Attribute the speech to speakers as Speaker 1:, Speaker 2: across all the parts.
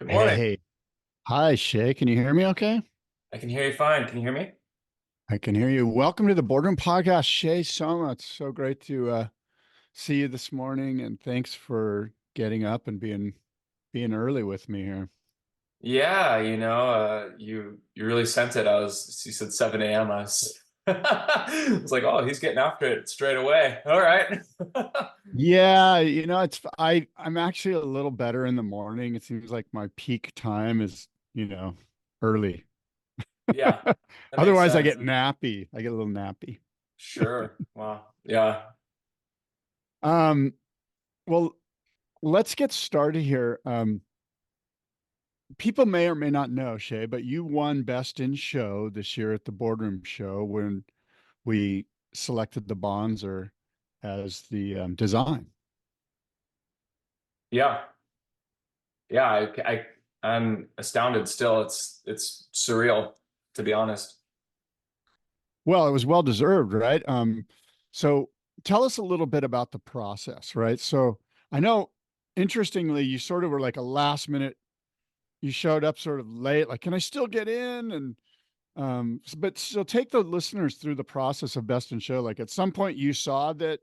Speaker 1: Good morning.
Speaker 2: Hey, hi, Shay. Can you hear me okay?
Speaker 1: I can hear you fine. Can you hear me?
Speaker 2: I can hear you. Welcome to the Boardroom Podcast, Shea Somma. It's so great to see you this morning, and thanks for getting up and being early with me here.
Speaker 1: Yeah, you really sent it. You said 7 a.m. I was like, oh, he's getting after it straight away. All right.
Speaker 2: Yeah, I'm actually a little better in the morning. It seems like my peak time is, early.
Speaker 1: Yeah, that makes
Speaker 2: Otherwise, I
Speaker 1: sense.
Speaker 2: get nappy. I get a little nappy.
Speaker 1: Sure. Wow. Yeah.
Speaker 2: Um, well, let's get started here. People may or may not know, Shay, but you won Best in Show this year at the Boardroom Show when we selected the Bonzer as the design.
Speaker 1: Yeah. Yeah. I'm astounded still. It's surreal, to be honest.
Speaker 2: Well, it was well deserved, right? So tell us a little bit about the process, right? So I know, interestingly, you sort of were like a last minute. You showed up sort of late, like, can I still get in? And but so take the listeners through the process of Best in Show. Like at some point you saw that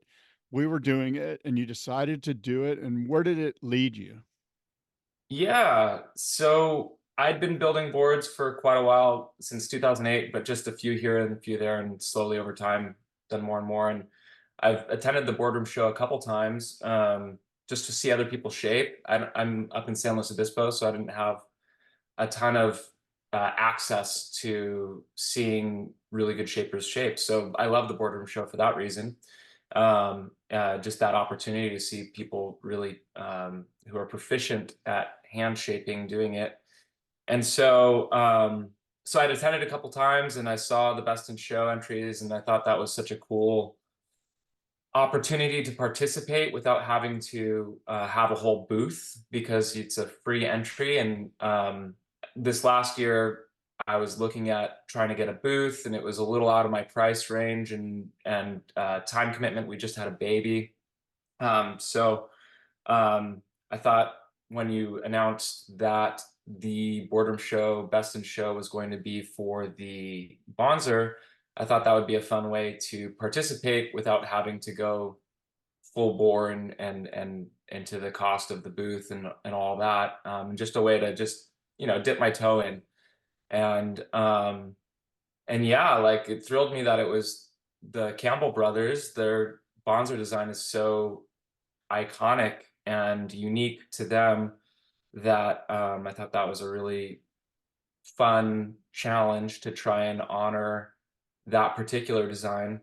Speaker 2: we were doing it and you decided to do it. And where did it lead you?
Speaker 1: Yeah. So I'd been building boards for quite a while since 2008, but just a few here and a few there, and slowly over time done more and more. And I've attended the Boardroom Show a couple times just to see other people shape. I'm up in San Luis Obispo, so I didn't have a ton of access to seeing really good shapers shape. So I love the Boardroom Show for that reason. Just that opportunity to see people really who are proficient at hand shaping doing it. And so I'd attended a couple times and I saw the Best in Show entries, and I thought that was such a cool opportunity to participate without having to have a whole booth because it's a free entry. And this last year, I was looking at trying to get a booth, and it was a little out of my price range and time commitment. We just had a baby, so I thought when you announced that the Boardroom Show Best in Show was going to be for the Bonzer, I thought that would be a fun way to participate without having to go full bore and into the cost of the booth and all that. Just a way to just dip my toe in and and yeah, like it thrilled me that it was the Campbell brothers. Their Bonzer design is so iconic and unique to them that I thought that was a really fun challenge to try and honor that particular design.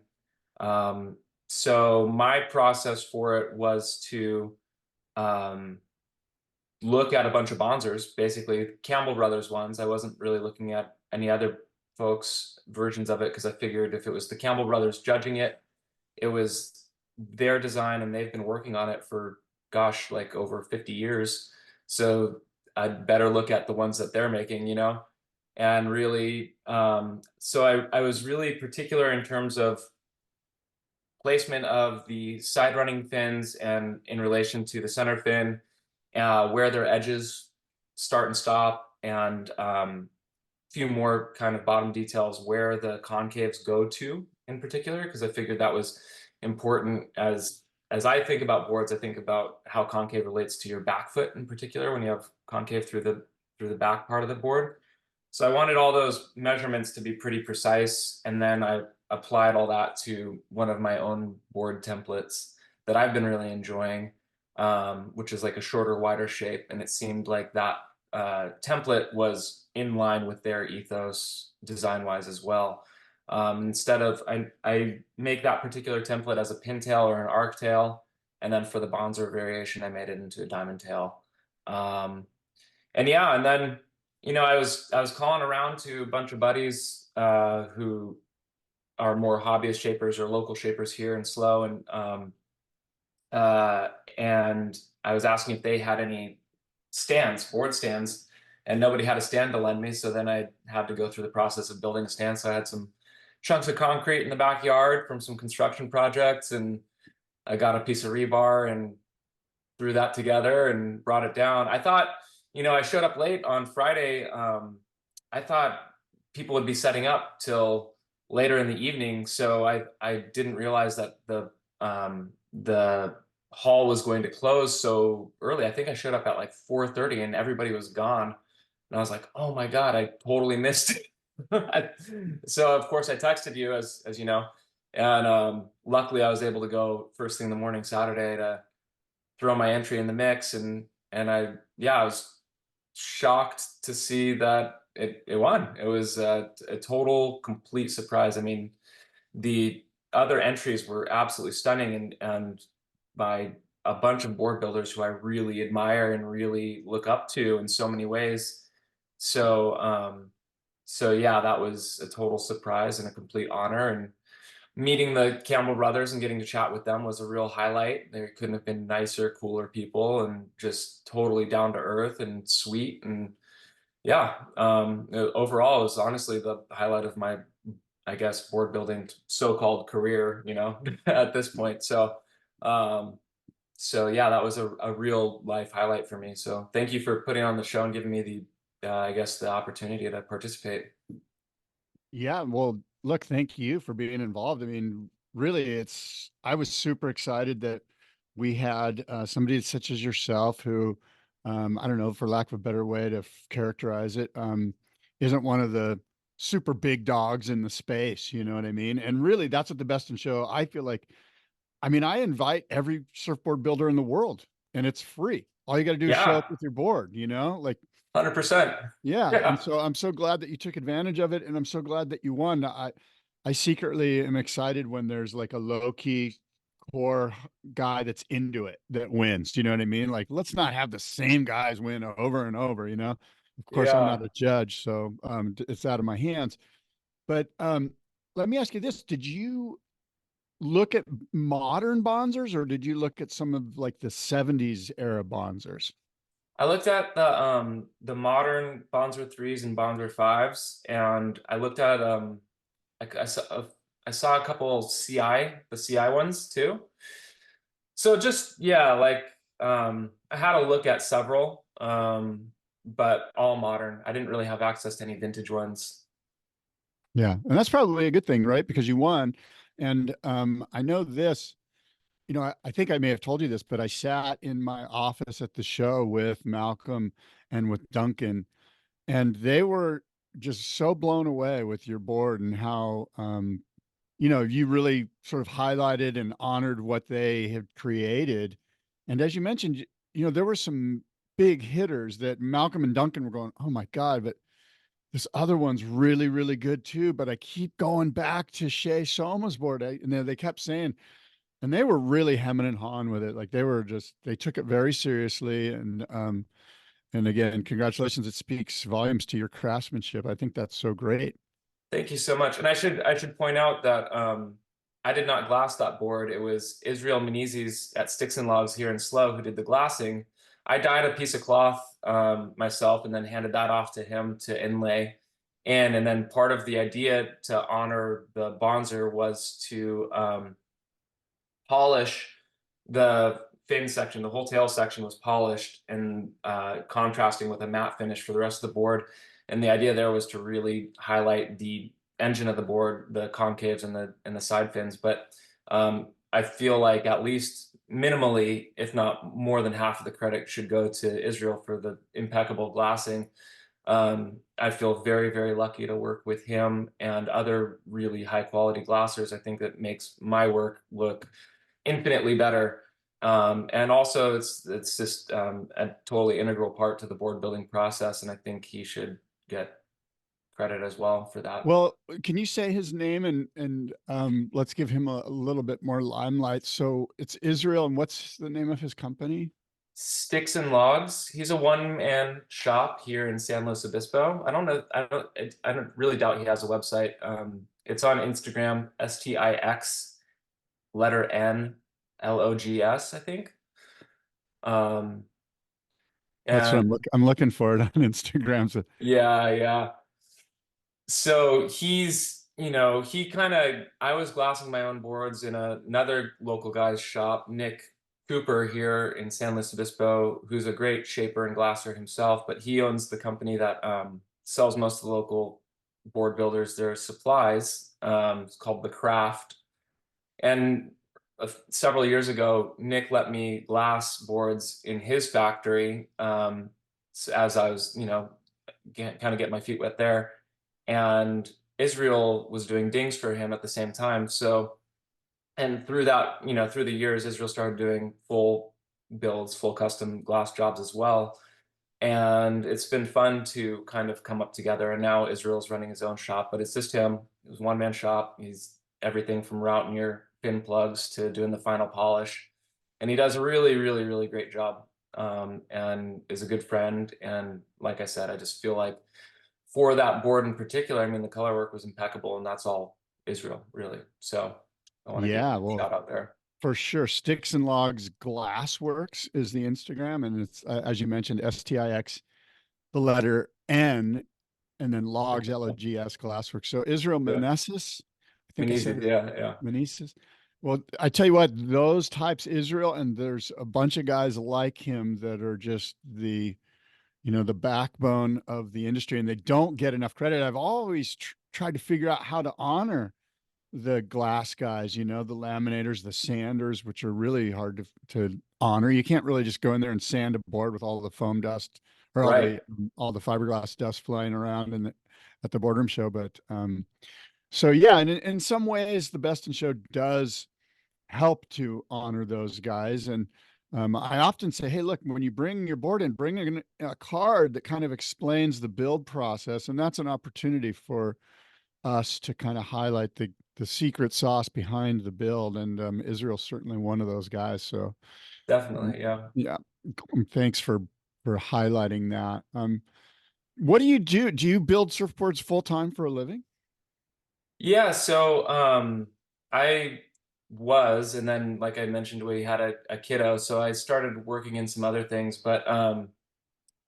Speaker 1: So my process for it was to um, look at a bunch of Bonzers, basically Campbell Brothers ones. I wasn't really looking at any other folks' versions of it because I figured if it was the Campbell Brothers judging it, it was their design and they've been working on it for, gosh, like over 50 years. So I'd better look at the ones that they're making, and really, so I was really particular in terms of placement of the side running fins and in relation to the center fin, where their edges start and stop, and few more kind of bottom details where the concaves go to in particular, because I figured that was important as I think about boards. I think about how concave relates to your back foot in particular when you have concave through the back part of the board. So I wanted all those measurements to be pretty precise, and then I applied all that to one of my own board templates that I've been really enjoying, which is like a shorter, wider shape, and it seemed like that template was in line with their ethos design-wise as well. Instead of I make that particular template as a pintail or an arc tail, and then for the Bonzer variation, I made it into a diamond tail. And yeah, and then I was calling around to a bunch of buddies who are more hobbyist shapers or local shapers here in SLO, and I was asking if they had any stands, board stands, and nobody had a stand to lend me. So then I had to go through the process of building a stand. So I had some chunks of concrete in the backyard from some construction projects, and I got a piece of rebar and threw that together and brought it down. I thought I showed up late on Friday. I thought people would be setting up till later in the evening, so I didn't realize that the hall was going to close so early. I think I showed up at like 4:30 and everybody was gone. And I was like, oh my God, I totally missed it. So of course I texted you as you know, and luckily I was able to go first thing in the morning Saturday to throw my entry in the mix, and I was shocked to see that it won. It was a total complete surprise. I mean, the other entries were absolutely stunning, and by a bunch of board builders who I really admire and really look up to in so many ways. So so yeah, that was a total surprise and a complete honor. And meeting the Campbell brothers and getting to chat with them was a real highlight. They couldn't have been nicer, cooler people, and just totally down to earth and sweet. And yeah, overall, it was honestly the highlight of my, I guess, board building so-called career, at this point. Um, so yeah, that was a real life highlight for me. So thank you for putting on the show and giving me I guess, the opportunity to participate.
Speaker 2: Yeah, well, look, thank you for being involved. I mean, really, I was super excited that we had somebody such as yourself who, I don't know, for lack of a better way to characterize it, isn't one of the super big dogs in the space, you know what I mean? And really, that's what the Best in Show, I feel like, I mean, I invite every surfboard builder in the world and it's free. All you got to do is show
Speaker 1: Yeah,
Speaker 2: up with your board, like
Speaker 1: 100%.
Speaker 2: yeah, and
Speaker 1: Yeah.
Speaker 2: so I'm so glad that you took advantage of it, and I'm so glad that you won. I secretly am excited when there's like a low key core guy that's into it that wins. Do you know what I mean? Like, let's not have the same guys win over and over. Of course, I'm not
Speaker 1: Yeah.
Speaker 2: a judge, so it's out of my hands. But let me ask you this: Did you look at modern Bonzers, or did you look at some of like the '70s era Bonzers?
Speaker 1: I looked at the modern Bonzer threes and Bonzer fives, and I looked at I saw a couple the CI ones too. So just yeah, like I had a look at several, but all modern. I didn't really have access to any vintage ones.
Speaker 2: Yeah, and that's probably a good thing, right? Because you won. And I know this, I think I may have told you this, but I sat in my office at the show with Malcolm and with Duncan, and they were just so blown away with your board and how you really sort of highlighted and honored what they had created. And as you mentioned, there were some big hitters that Malcolm and Duncan were going, "Oh my God, but this other one's really, really good too." But I keep going back to Shea Somma's board. And they kept saying, and they were really hemming and hawing with it. Like they took it very seriously. And again, congratulations. It speaks volumes to your craftsmanship. I think that's so great.
Speaker 1: Thank you so much. And I should point out that I did not glass that board. It was Israel Menezes at Sticks and Logs here in Slough who did the glassing. I dyed a piece of cloth myself and then handed that off to him to inlay. And then part of the idea to honor the Bonzer was to polish the fin section. The whole tail section was polished and contrasting with a matte finish for the rest of the board. And the idea there was to really highlight the engine of the board, the concaves and the side fins. But I feel like at least minimally, if not more than half of the credit should go to Israel for the impeccable glassing. I feel very, very lucky to work with him and other really high quality glassers. I think that makes my work look infinitely better. And also it's just a totally integral part to the board building process. And I think he should get credit as well for that.
Speaker 2: Well, can you say his name and let's give him a little bit more limelight. So it's Israel, and what's the name of his company?
Speaker 1: Sticks and Logs. He's a one-man shop here in San Luis Obispo. I don't know. I don't really doubt he has a website. It's on Instagram, STIX letter N LOGS, I think. Um,
Speaker 2: That's what
Speaker 1: and
Speaker 2: I'm looking for it on Instagram. So
Speaker 1: yeah, yeah. So he kind of, I was glassing my own boards in another local guy's shop, Nick. Cooper here in San Luis Obispo, who's a great shaper and glasser himself, but he owns the company that sells most of the local board builders their supplies. It's called The Craft. And several years ago, Nick let me glass boards in his factory, as I was, kind of get my feet wet there. And Israel was doing dings for him at the same time. So, and through that, through the years, Israel started doing full builds, full custom glass jobs as well. And it's been fun to kind of come up together. And now Israel's running his own shop, but it's just him. It was one-man shop. He's everything from routing your fin plugs to doing the final polish. And he does a really, really, really great job, and is a good friend. And like I said, I just feel like for that board in particular, I mean, the color work was impeccable, and that's all Israel, really. So I want to give
Speaker 2: Yeah,
Speaker 1: you a
Speaker 2: well,
Speaker 1: shout out there.
Speaker 2: for sure. Sticks and Logs Glassworks is the Instagram, and it's as you mentioned, STIX, the letter N, and then Logs LOGS Glassworks. So Israel
Speaker 1: Yeah.
Speaker 2: Meneses, I think I said
Speaker 1: Menezes,
Speaker 2: it,
Speaker 1: yeah, yeah.
Speaker 2: Meneses. Well, I tell you what, those types, Israel, and there's a bunch of guys like him that are just the backbone of the industry, and they don't get enough credit. I've always tried to figure out how to honor the glass guys, the laminators, the sanders, which are really hard to honor. You can't really just go in there and sand a board with all the foam dust or
Speaker 1: Right.
Speaker 2: all the fiberglass dust flying around at the boardroom show. But so yeah, and in some ways, the Best in Show does help to honor those guys. And I often say, hey, look, when you bring your board in, bring a card that kind of explains the build process, and that's an opportunity for us to kind of highlight the secret sauce behind the build. And Israel's certainly one of those guys. So
Speaker 1: Definitely, yeah.
Speaker 2: yeah, thanks for highlighting that. What do you do? Do you build surfboards full time for a living?
Speaker 1: Yeah, so I was, and then like I mentioned, we had a kiddo, so I started working in some other things, but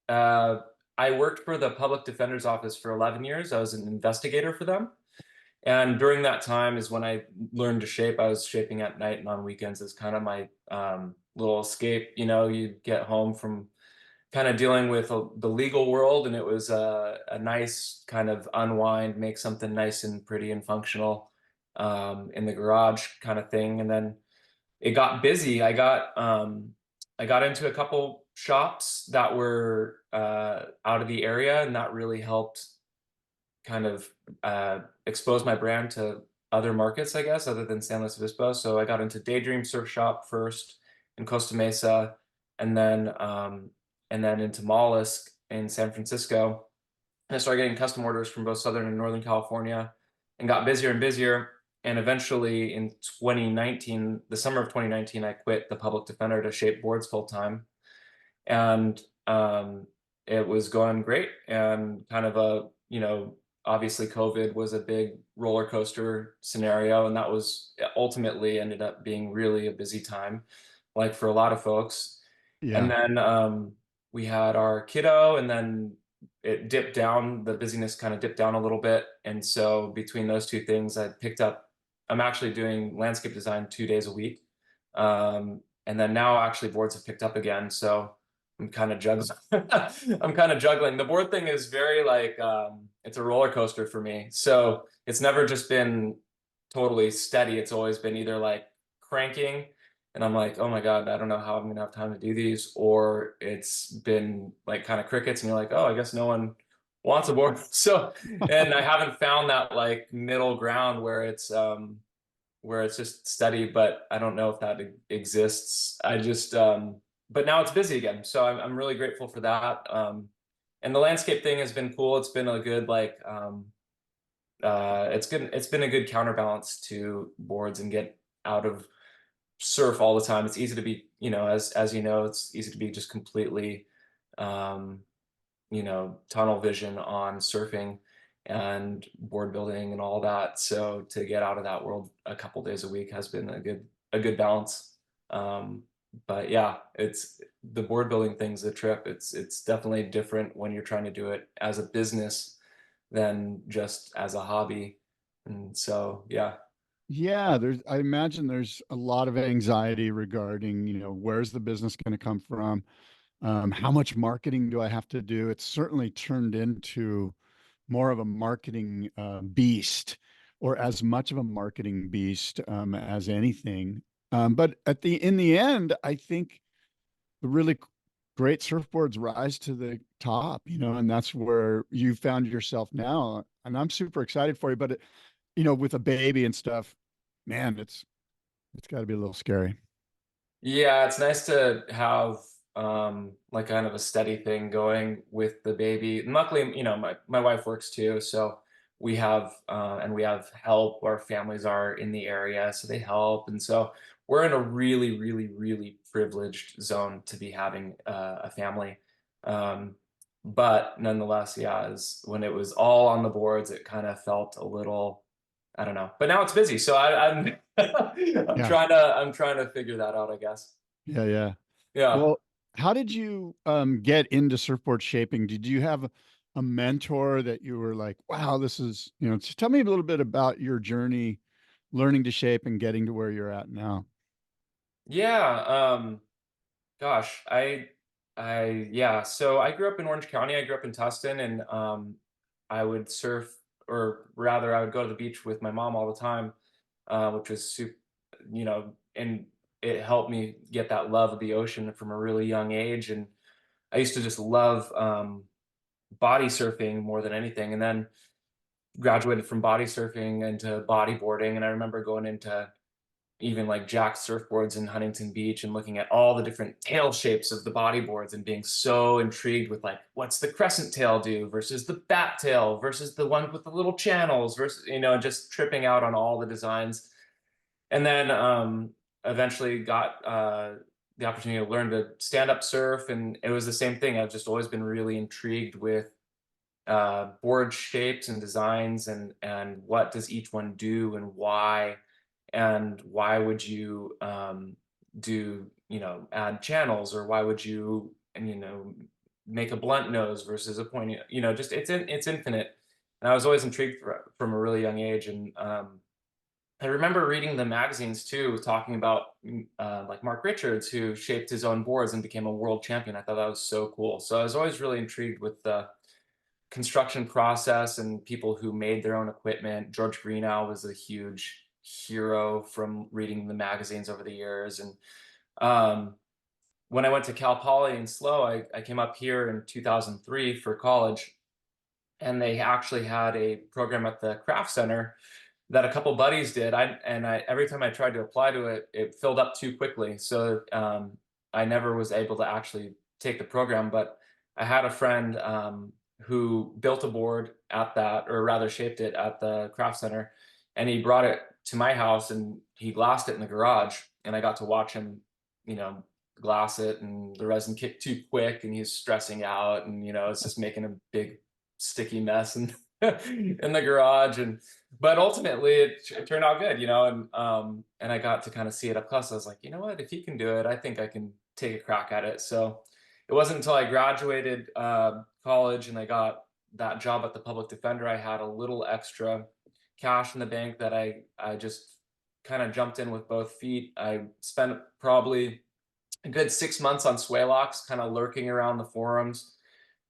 Speaker 1: uh, I worked for the public defender's office for 11 years. I was an investigator for them. And during that time is when I learned to shape. I was shaping at night and on weekends as kind of my little escape. You get home from kind of dealing with the legal world, and it was a nice kind of unwind, make something nice and pretty and functional in the garage kind of thing. And then it got busy. I got into a couple shops that were out of the area, and that really helped kind of expose my brand to other markets, I guess, other than San Luis Obispo. So I got into Daydream Surf Shop first in Costa Mesa, and then into Mollusk in San Francisco. And I started getting custom orders from both Southern and Northern California, and got busier and busier. And eventually in 2019, the summer of 2019, I quit the public defender to shape boards full time. And it was going great, and kind of obviously COVID was a big roller coaster scenario, and that was ultimately ended up being really a busy time, like for a lot of folks. And
Speaker 2: Yeah.
Speaker 1: then we had our kiddo, and then it dipped down, the busyness kind of dipped down a little bit. And so between those two things, I'm actually doing landscape design 2 days a week. And then now actually boards have picked up again. So I'm kind of juggling. I'm kind of juggling. The board thing is very like it's a roller coaster for me. So it's never just been totally steady. It's always been either like cranking, and I'm like, oh my God, I don't know how I'm gonna have time to do these, or it's been like kind of crickets, and you're like, oh, I guess no one wants a board. So, and I haven't found that like middle ground where it's just steady, but I don't know if that exists. I just but now it's busy again, so I'm really grateful for that. And the landscape thing has been cool. It's been a good like it's been a good counterbalance to boards and get out of surf all the time. It's easy to be, as you know, it's easy to be just completely um tunnel vision on surfing and board building and all that. So to get out of that world a couple days a week has been a good balance. But yeah, it's the board building thing's a trip. It's definitely different when you're trying to do it as a business than just as a hobby. And so yeah.
Speaker 2: Yeah, I imagine there's a lot of anxiety regarding, where's the business going to come from? How much marketing do I have to do? It's certainly turned into more of a marketing beast, or as much of a marketing beast as anything. But in the end, I think the really great surfboards rise to the top, and that's where you found yourself now. And I'm super excited for you. But with a baby and stuff, man, it's got to be a little scary.
Speaker 1: Yeah, it's nice to have like kind of a steady thing going with the baby. And luckily, my wife works too, so we have and we have help. Our families are in the area, so they help. And so we're in a really, really, really privileged zone to be having a family. Um, but nonetheless, yeah, as when it was all on the boards, it kind of felt a little, I don't know. But now it's busy, so I'm
Speaker 2: Yeah.
Speaker 1: I'm trying to figure that out, I guess.
Speaker 2: Yeah. Yeah.
Speaker 1: Yeah.
Speaker 2: Well, how did you get into surfboard shaping? Did you have a mentor that you were like, wow, this is, just tell me a little bit about your journey learning to shape and getting to where you're at now.
Speaker 1: Yeah. Gosh, yeah. So I grew up in Orange County. I grew up in Tustin, and I would surf, or rather, I would go to the beach with my mom all the time, which was super, and it helped me get that love of the ocean from a really young age. And I used to just love body surfing more than anything. And then graduated from body surfing into bodyboarding, and I remember going into even like Jack surfboards in Huntington Beach and looking at all the different tail shapes of the bodyboards and being so intrigued with like, what's the crescent tail do versus the bat tail versus the one with the little channels versus, just tripping out on all the designs. And then eventually got the opportunity to learn to stand up surf. And it was the same thing. I've just always been really intrigued with board shapes and designs, and what does each one do and why would you do, add channels, or why would you, and make a blunt nose versus a pointy, just it's infinite. And I was always intrigued from a really young age. And I remember reading the magazines too, talking about like Mark Richards, who shaped his own boards and became a world champion. I thought that was so cool. So I was always really intrigued with the construction process and people who made their own equipment. George Greenough was a huge hero from reading the magazines over the years. And um, when I went to Cal Poly in SLO, I came up here in 2003 for college, and they actually had a program at the Craft Center that a couple buddies did. I every time I tried to apply to it, it filled up too quickly. So I never was able to actually take the program. But I had a friend who built a board at that, or rather shaped it at the Craft Center, and he brought it to my house and he glassed it in the garage. And I got to watch him, you know, glass it, and the resin kicked too quick, and he's stressing out, and it's just making a big sticky mess in in the garage. And but ultimately it turned out good, and I got to kind of see it up close. I was like, you know what, if he can do it, I think I can take a crack at it. So it wasn't until I graduated college and I got that job at the public defender, I had a little extra cash in the bank that I just kind of jumped in with both feet. I spent probably a good 6 months on sway locks, kind of lurking around the forums,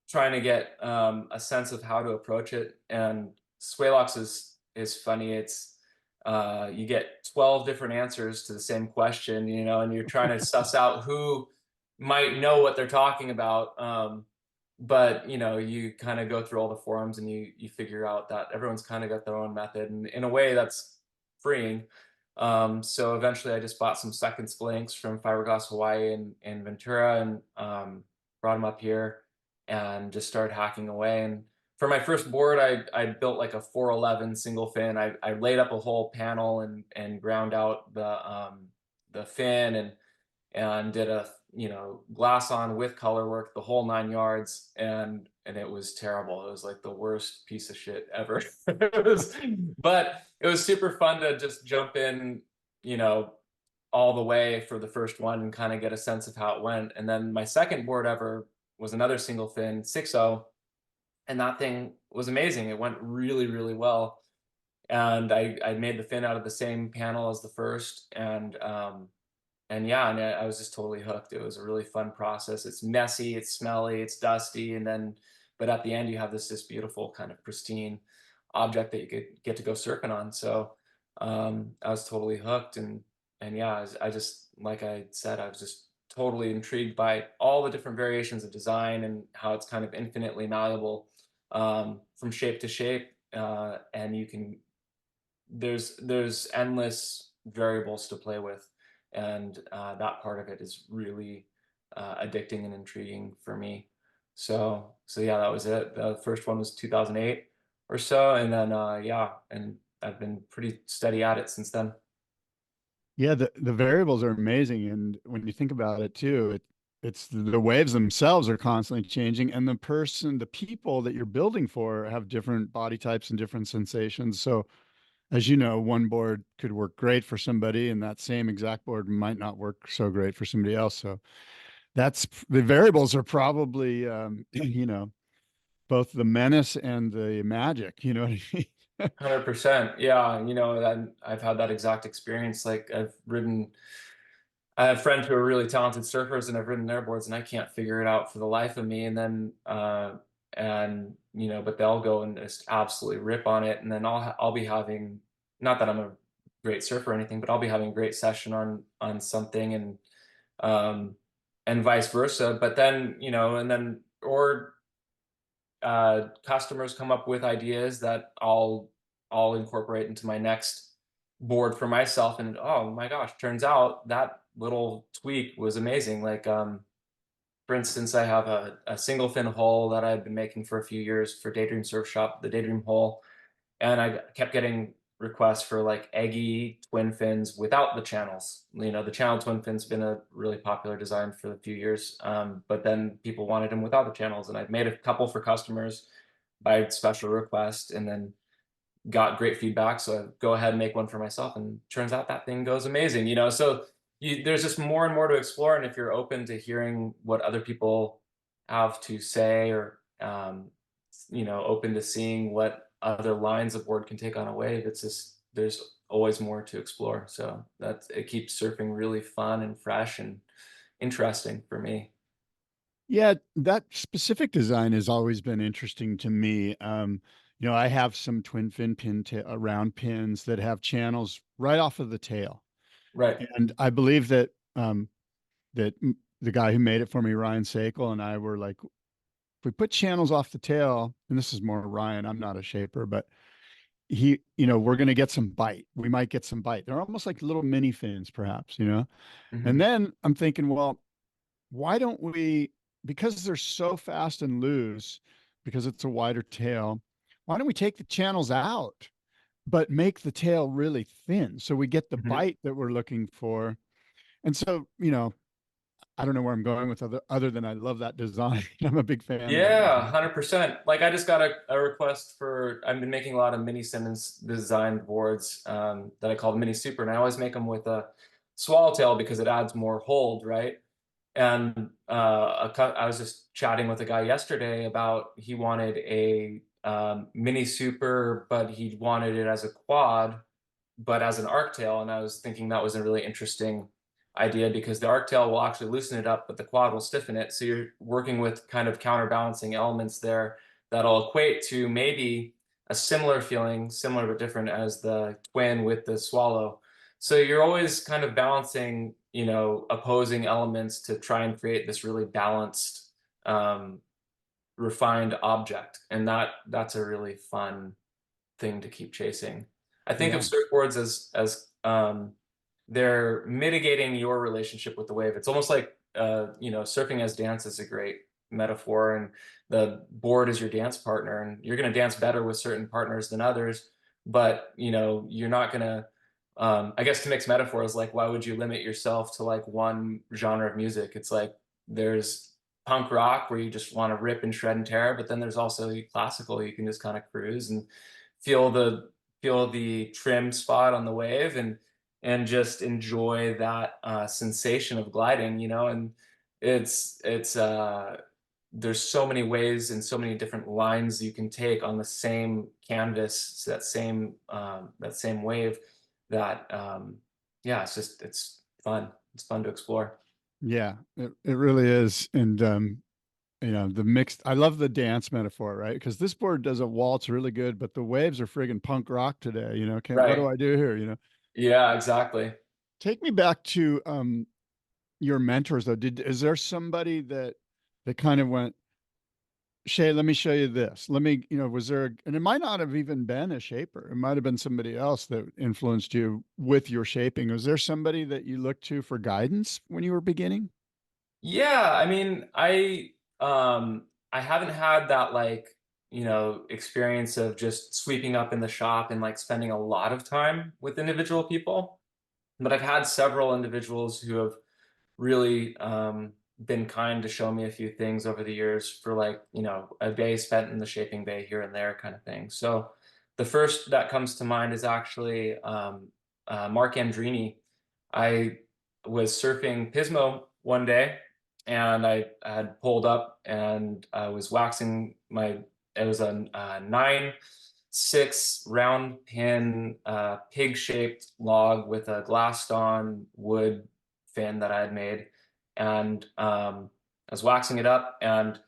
Speaker 1: trying to get a sense of how to approach it. And sway locks is funny. It's you get 12 different answers to the same question, and you're trying to suss out who might know what they're talking about. But you kind of go through all the forums, and you figure out that everyone's kind of got their own method, and in a way that's freeing. So eventually I just bought some seconds blanks from Fiberglass Hawaii and Ventura, and brought them up here and just started hacking away. And for my first board, I built like a 411 single fin. I laid up a whole panel and ground out the fin, and did a glass on with color work, the whole 9 yards. And it was terrible. It was like the worst piece of shit ever. But it was super fun to just jump in, all the way for the first one and kind of get a sense of how it went. And then my second board ever was another single fin 6.0, and that thing was amazing. It went really, really well. and I made the fin out of the same panel as the first, and yeah, and I was just totally hooked. It was a really fun process. It's messy, it's smelly, it's dusty, and then but at the end you have this beautiful kind of pristine object that you could get to go surfing on. So I was totally hooked, and yeah, I just like I said, I was just totally intrigued by all the different variations of design and how it's kind of infinitely malleable from shape to shape, and you can there's endless variables to play with, and that part of it is really addicting and intriguing for me. So yeah, that was it. The first one was 2008 or so, and then yeah, and I've been pretty steady at it since then.
Speaker 2: Yeah, the variables are amazing, and when you think about it too, it's the waves themselves are constantly changing, and the people that you're building for have different body types and different sensations. So, as you know, one board could work great for somebody, and that same exact board might not work so great for somebody else. So that's the variables are probably both the menace and the magic. You know what I mean?
Speaker 1: 100%. Yeah, I've had that exact experience. Like I have friends who are really talented surfers, and I've ridden their boards, and I can't figure it out for the life of me. And then, but they'll go and just absolutely rip on it, and then I'll be having, not that I'm a great surfer or anything, but I'll be having a great session on something, um, and vice versa. But then, and then or customers come up with ideas that I'll incorporate into my next board for myself, and oh my gosh, turns out that little tweak was amazing. Like for instance, I have a single fin hull that I've been making for a few years for Daydream Surf Shop, the Daydream hull, and I kept getting requests for like eggy twin fins without the channels. The channel twin fin's been a really popular design for a few years, but then people wanted them without the channels, and I've made a couple for customers by special request, and then got great feedback. So I go ahead and make one for myself, and turns out that thing goes amazing. So there's just more and more to explore, and if you're open to hearing what other people have to say, or open to seeing what other lines of board can take on a wave, it's just there's always more to explore. So that it keeps surfing really fun and fresh and interesting for me.
Speaker 2: Yeah, that specific design has always been interesting to me. I have some twin fin round pins that have channels right off of the tail,
Speaker 1: Right.
Speaker 2: and I believe that the guy who made it for me, Ryan Sakel, and I were like, if we put channels off the tail, and this is more Ryan, I'm not a shaper, but we're going to get some bite. We might get some bite. They're almost like little mini fins, perhaps. And
Speaker 1: Hmm.
Speaker 2: then I'm thinking, well, why don't we, because they're so fast and loose, because it's a wider tail, why don't we take the channels out, but make the tail really thin so we get the
Speaker 1: Hmm.
Speaker 2: bite that we're looking for? And so, I don't know where I'm going with other than I love that design. I'm a big fan of that
Speaker 1: Yeah,
Speaker 2: design.
Speaker 1: 100%. Like I just got a request I've been making a lot of mini Simmons designed boards that I call mini super, and I always make them with a swallowtail because it adds more hold, right? And I was just chatting with a guy yesterday about he wanted a mini super, but he wanted it as a quad, but as an arc tail. And I was thinking that was a really interesting idea because the arc tail will actually loosen it up, but the quad will stiffen it. So you're working with kind of counterbalancing elements there that'll equate to maybe a similar feeling, similar but different as the twin with the swallow. So you're always kind of balancing, opposing elements to try and create this really balanced, um, refined object. And that's a really fun thing to keep chasing. I think of
Speaker 2: Yeah.
Speaker 1: surfboards as they're mitigating your relationship with the wave. It's almost like surfing as dance is a great metaphor, and the board is your dance partner, and you're going to dance better with certain partners than others. But you're not going to. I guess to mix metaphors, like why would you limit yourself to like one genre of music? It's like there's punk rock where you just want to rip and shred and tear, but then there's also classical. You can just kind of cruise and feel the feel the trim spot on the wave, and just enjoy that sensation of gliding, and it's there's so many ways and so many different lines you can take on the same canvas, so that same wave, that yeah, it's fun. It's fun to explore.
Speaker 2: Yeah, it really is. And the mixed, I love the dance metaphor, right? Because this board does a waltz really good, but the waves are friggin' punk rock today. What do
Speaker 1: Right.
Speaker 2: I do here?
Speaker 1: Yeah, exactly.
Speaker 2: Take me back to your mentors though. Is there somebody that kind of went, Shea, let me show you this. Was there, and it might not have even been a shaper. It might have been somebody else that influenced you with your shaping. Was there somebody that you looked to for guidance when you were beginning?
Speaker 1: Yeah, I mean, I haven't had that, like, experience of just sweeping up in the shop and like spending a lot of time with individual people. But I've had several individuals who have really been kind to show me a few things over the years, for like, a day spent in the shaping bay here and there kind of thing. So the first that comes to mind is actually Mark Andreini. I was surfing Pismo one day, and I had pulled up and I was waxing it was a 9/6 round pin pig shaped log with a glassed on wood fin that I had made. And I was waxing it up, and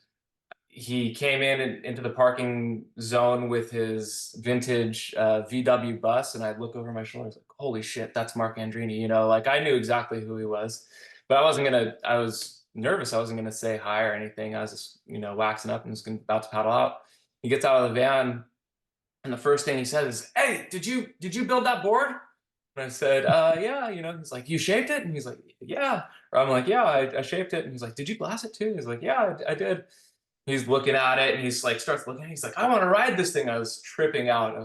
Speaker 1: he came into the parking zone with his vintage VW bus, and I'd look over my shoulder. I was like, "Holy shit, that's Mark Andreini!" Like, I knew exactly who he was, but I wasn't gonna. I was nervous. I wasn't gonna say hi or anything. I was just, waxing up and was about to paddle out. He gets out of the van, and the first thing he says is, "Hey, did you build that board?" And I said, yeah, he's like, "You shaped it?" And he's like, "Yeah." Or I'm like, "Yeah, I shaped it." And he's like, "Did you glass it too?" He's like, "Yeah, I did." He's looking at it, and he's like, starts looking. He's like, "I want to ride this thing." I was tripping out.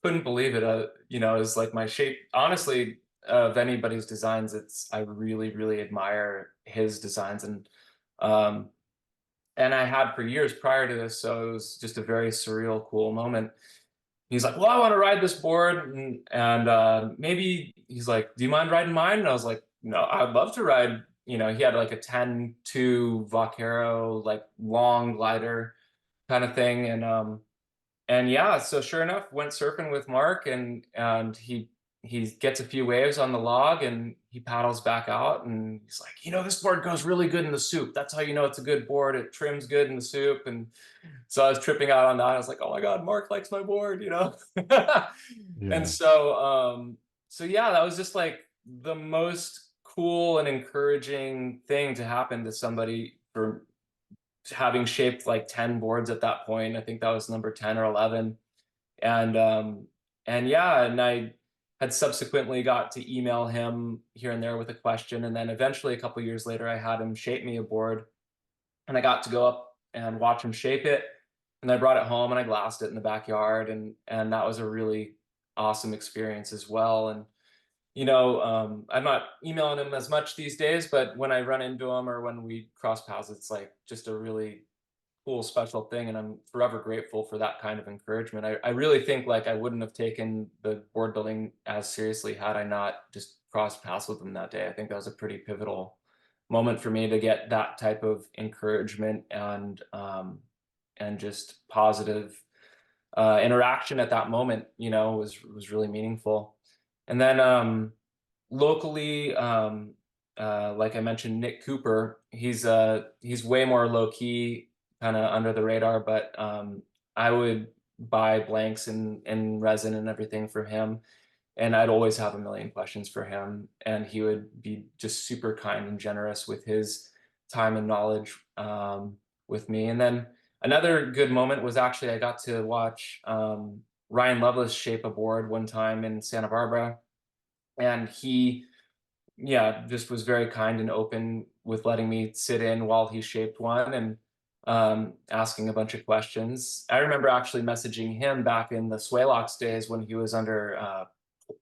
Speaker 1: Couldn't believe it. It was like my shape. Honestly, of anybody's designs, I really, really admire his designs. And I had for years prior to this, so it was just a very surreal, cool moment. He's like, "Well, I want to ride this board, and maybe," he's like, "Do you mind riding mine?" And I was like, "No, I'd love to ride." He had like a 10-2 Vaquero, like long glider kind of thing. And yeah, so sure enough, went surfing with Mark, and he gets a few waves on the log, and he paddles back out, and he's like, "This board goes really good in the soup. That's how you know it's a good board. It trims good in the soup." And so I was tripping out on that. I was like, "Oh my God, Mark likes my board." And
Speaker 2: Yeah.
Speaker 1: so yeah, that was just like the most cool and encouraging thing to happen to somebody, for having shaped like 10 boards at that point. I think that was number 10 or 11. And yeah, and I had subsequently got to email him here and there with a question. And then eventually, a couple years later, I had him shape me a board, and I got to go up and watch him shape it. And I brought it home and I glassed it in the backyard. And that was a really awesome experience as well. And I'm not emailing him as much these days, but when I run into him or when we cross paths, it's like just a really cool, special thing. And I'm forever grateful for that kind of encouragement. I really think like I wouldn't have taken the board building as seriously had I not just crossed paths with him that day. I think that was a pretty pivotal moment for me to get that type of encouragement, and just positive interaction at that moment, was really meaningful. And then locally, like I mentioned, Nick Cooper, he's way more low key, kind of under the radar, but I would buy blanks and resin and everything from him. And I'd always have a million questions for him, and he would be just super kind and generous with his time and knowledge with me. And then another good moment was actually I got to watch Ryan Lovelace shape a board one time in Santa Barbara, and he, yeah, just was very kind and open with letting me sit in while he shaped one, and asking a bunch of questions. I remember actually messaging him back in the Swaylox days when he was under,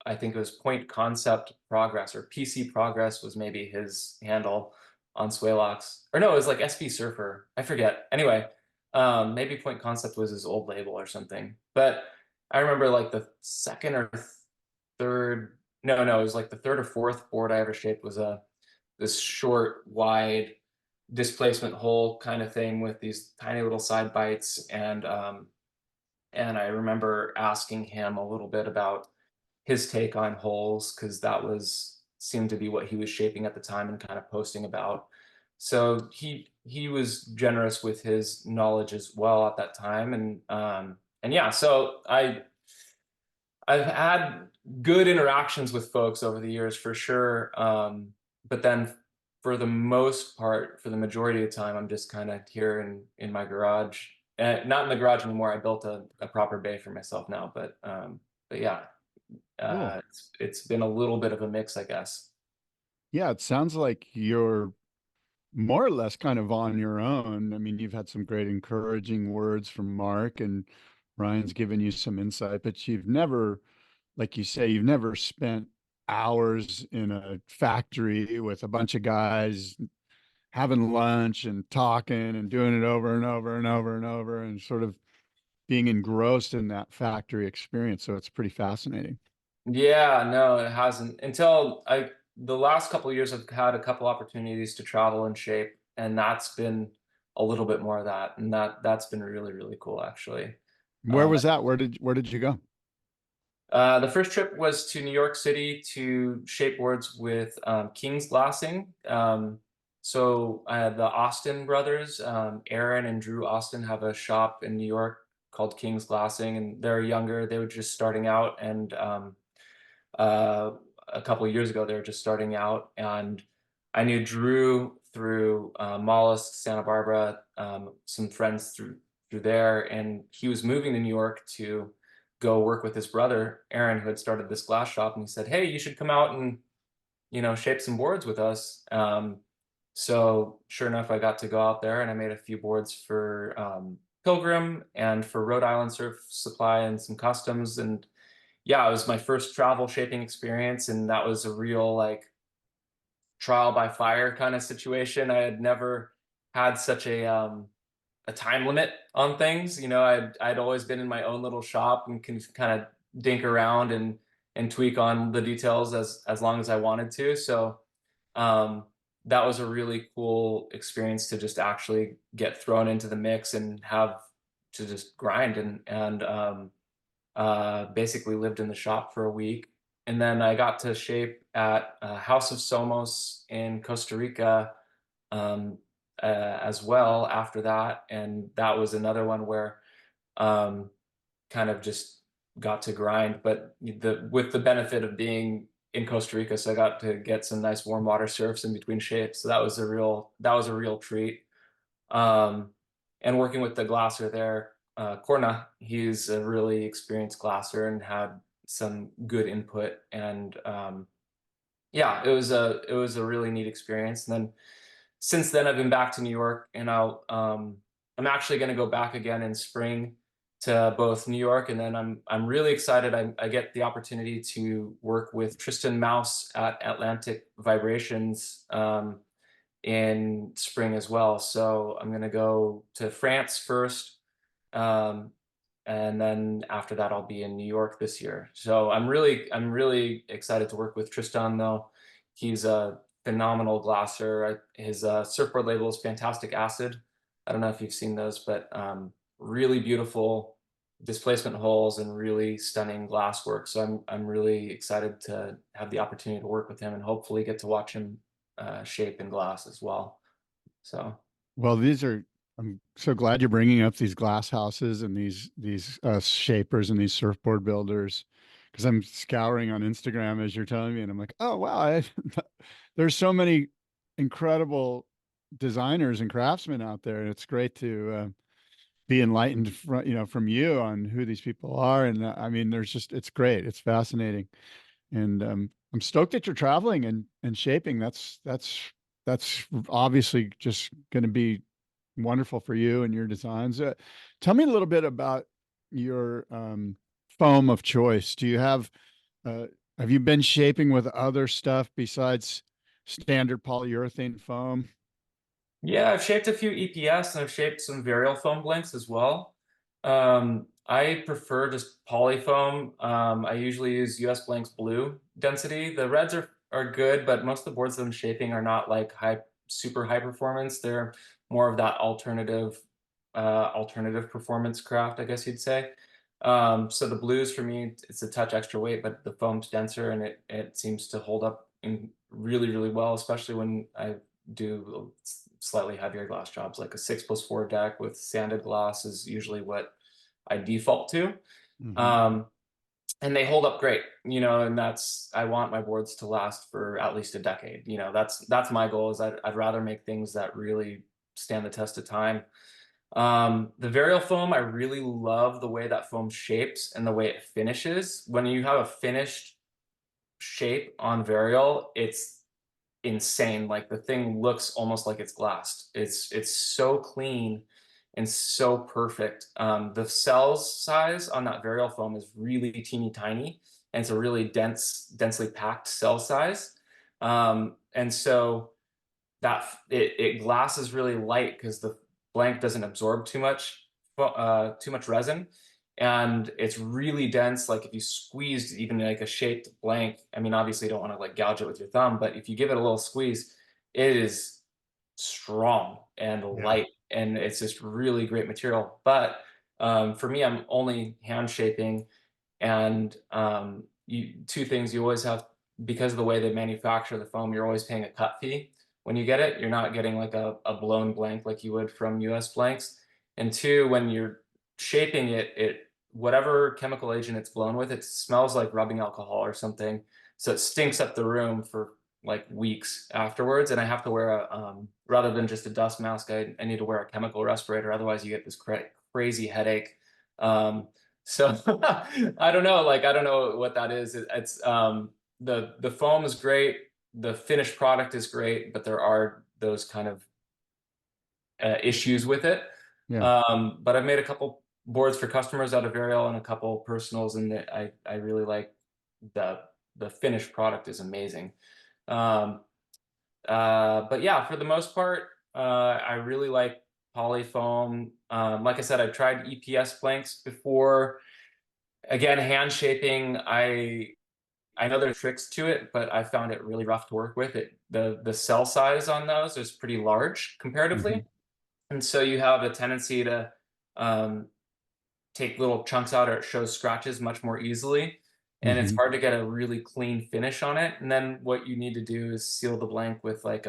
Speaker 1: I think it was Point Concept Progress, or PC Progress was maybe his handle on Swaylox. Or no, it was like SV Surfer. I forget. Anyway, maybe Point Concept was his old label or something. But I remember like the second or third, no, it was like the third or fourth board I ever shaped was this short, wide displacement hole kind of thing with these tiny little side bites. And I remember asking him a little bit about his take on holes, because that was seemed to be what he was shaping at the time and kind of posting about. So he was generous with his knowledge as well at that time. And yeah, so I've had good interactions with folks over the years for sure. But then for the most part, for the majority of the time, I'm just kind of here in my garage. Not in the garage anymore. I built a proper bay for myself now, but yeah,
Speaker 2: Cool.
Speaker 1: it's been a little bit of a mix, I guess.
Speaker 2: Yeah, it sounds like you're more or less kind of on your own. I mean, you've had some great encouraging words from Mark, and Ryan's given you some insight, but you've never, like you say, you've never spent hours in a factory with a bunch of guys having lunch and talking and doing it over and over and over and over and sort of being engrossed in that factory experience. So it's pretty fascinating.
Speaker 1: Yeah, no, it hasn't until the last couple of years I've had a couple opportunities to travel and shape, and that's been a little bit more of that, and that's been really, really cool actually.
Speaker 2: Where
Speaker 1: Um,
Speaker 2: was that? Where did you go?
Speaker 1: the first trip was to New York City to shape boards with King's Glassing. So the Austin brothers, Aaron and Drew Austin, have a shop in New York called King's Glassing, and they're younger. They were just starting out, and uh, a couple of years ago they were just starting out. And I knew Drew through Mollusk, Santa Barbara, some friends through there, and he was moving to New York to go work with his brother Aaron, who had started this glass shop, and he said, "Hey, you should come out and shape some boards with us." So sure enough, I got to go out there and I made a few boards for Pilgrim and for Rhode Island Surf Supply and some customs. And yeah, it was my first travel shaping experience, and that was a real like trial by fire kind of situation. I had never had such a time limit on things. I'd always been in my own little shop and can kind of dink around and tweak on the details as long as I wanted to. So um, that was a really cool experience to just actually get thrown into the mix and have to just grind and basically lived in the shop for a week. And then I got to shape at House of Somos in Costa Rica um, as well after that. And that was another one where um, kind of just got to grind, but with the benefit of being in Costa Rica, so I got to get some nice warm water surfs in between shapes. So that was a real treat. Um, and working with the glasser there, Corna, he's a really experienced glasser and had some good input. And yeah, it was a really neat experience. And then since then, I've been back to New York, and I'm actually going to go back again in spring to both New York, and then I'm really excited. I get the opportunity to work with Tristan Mouse at Atlantic Vibrations in spring as well. So I'm going to go to France first, um, and then after that, I'll be in New York this year. So I'm really excited to work with Tristan, though. He's a phenomenal glasser. His surfboard label is Fantastic Acid. I don't know if you've seen those, but really beautiful displacement holes and really stunning glass work. So I'm really excited to have the opportunity to work with him and hopefully get to watch him shape in glass as well. So
Speaker 2: Well, I'm so glad you're bringing up these glass houses and these shapers and these surfboard builders, because I'm scouring on Instagram as you're telling me, and I'm like, oh wow, there's so many incredible designers and craftsmen out there, and it's great to be enlightened from you on who these people are. And I mean, it's great, it's fascinating, and I'm stoked that you're traveling and shaping. That's obviously just going to be wonderful for you and your designs. Tell me a little bit about your foam of choice. Uh, have you been shaping with other stuff besides standard polyurethane foam?
Speaker 1: yeah, I've shaped a few EPS and I've shaped some varial foam blanks as well. I prefer just polyfoam. I usually use US Blanks blue density. The reds are good, but most of the boards that I'm shaping are not like high super high performance. They're more of that alternative performance craft, I guess you'd say. So the blues for me, it's a touch extra weight, but the foam's denser and it seems to hold up in really, really well, especially when I do slightly heavier glass jobs. Like a 6+4 deck with sanded glass is usually what I default to.
Speaker 2: Mhm.
Speaker 1: And they hold up great, and I want my boards to last for at least a decade. That's my goal. Is I'd rather make things that really stand the test of time. The Varial foam, I really love the way that foam shapes and the way it finishes. When you have a finished shape on Varial, it's insane. Like the thing looks almost like it's glassed. It's so clean and so perfect. The cells size on that Varial foam is really teeny tiny, and it's a really densely packed cell size. And so that it glasses really light because the blank doesn't absorb too much resin, and it's really dense. Like if you squeezed even like a shaped blank, I mean, obviously you don't want to like gouge it with your thumb, but if you give it a little squeeze, it is strong and
Speaker 2: Yeah.
Speaker 1: light, and it's just really great material. But for me, I'm only hand shaping, and two things you always have, because of the way they manufacture the foam, you're always paying a cut fee when you get it. You're not getting like a blown blank like you would from US blanks. And two, when you're shaping it, whatever chemical agent it's blown with, it smells like rubbing alcohol or something. So it stinks up the room for like weeks afterwards. And I have to wear rather than just a dust mask, I need to wear a chemical respirator. Otherwise you get this crazy headache. So I don't know, like I don't know what that is. It's the foam is great, the finished product is great, but there are those kind of issues with it.
Speaker 2: Yeah.
Speaker 1: But I've made a couple boards for customers out of Ariel and a couple personals, and I really like the the finished product is amazing. Um, but yeah, for the most part, I really like Polyfoam. Like I said, I've tried EPS blanks before. Again, hand shaping, I know there's tricks to it, but I found it really rough to work with. The cell size on those is pretty large
Speaker 2: Hmm.
Speaker 1: comparatively, and so you have a tendency to um, take little chunks out, or it shows scratches much more easily, and it's
Speaker 2: Hmm.
Speaker 1: hard to get a really clean finish on it. And then what you need to do is seal the blank with like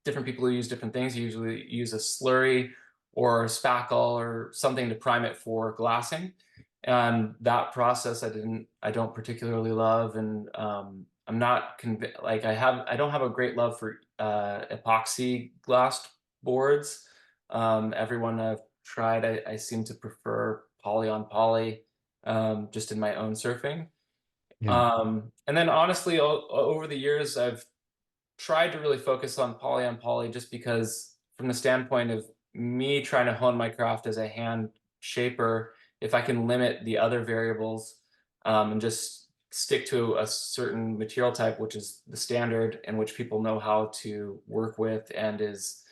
Speaker 1: different people who use different things. You usually use a slurry or a spackle or something to prime it for glassing. And that process I don't particularly love. And I'm not convinced, like I don't have a great love for epoxy glassed boards. Everyone I've tried, I seem to prefer poly on poly, just in my own surfing.
Speaker 2: Yeah.
Speaker 1: And then honestly, over the years, I've tried to really focus on poly just because from the standpoint of me trying to hone my craft as a hand shaper, if I can limit the other variables and just stick to a certain material type, which is the standard and which people know how to work with and is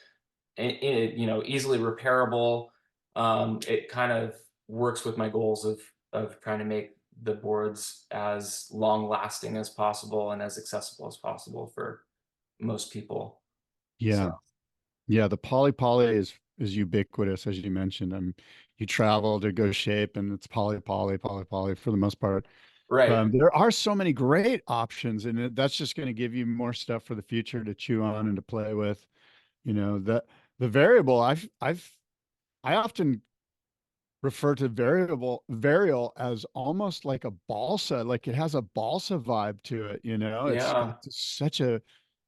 Speaker 1: easily repairable, it kind of works with my goals of trying to make the boards as long lasting as possible and as accessible as possible for most people. So
Speaker 2: Yeah. Yeah. The poly is ubiquitous, as you mentioned. You travel to go shape and it's poly for the most part.
Speaker 1: right.
Speaker 2: There are so many great options, and that's just going to give you more stuff for the future to chew on and to play with. The variable I often refer to varial as almost like a balsa, like it has a balsa vibe to it. It's got
Speaker 1: Yeah.
Speaker 2: such a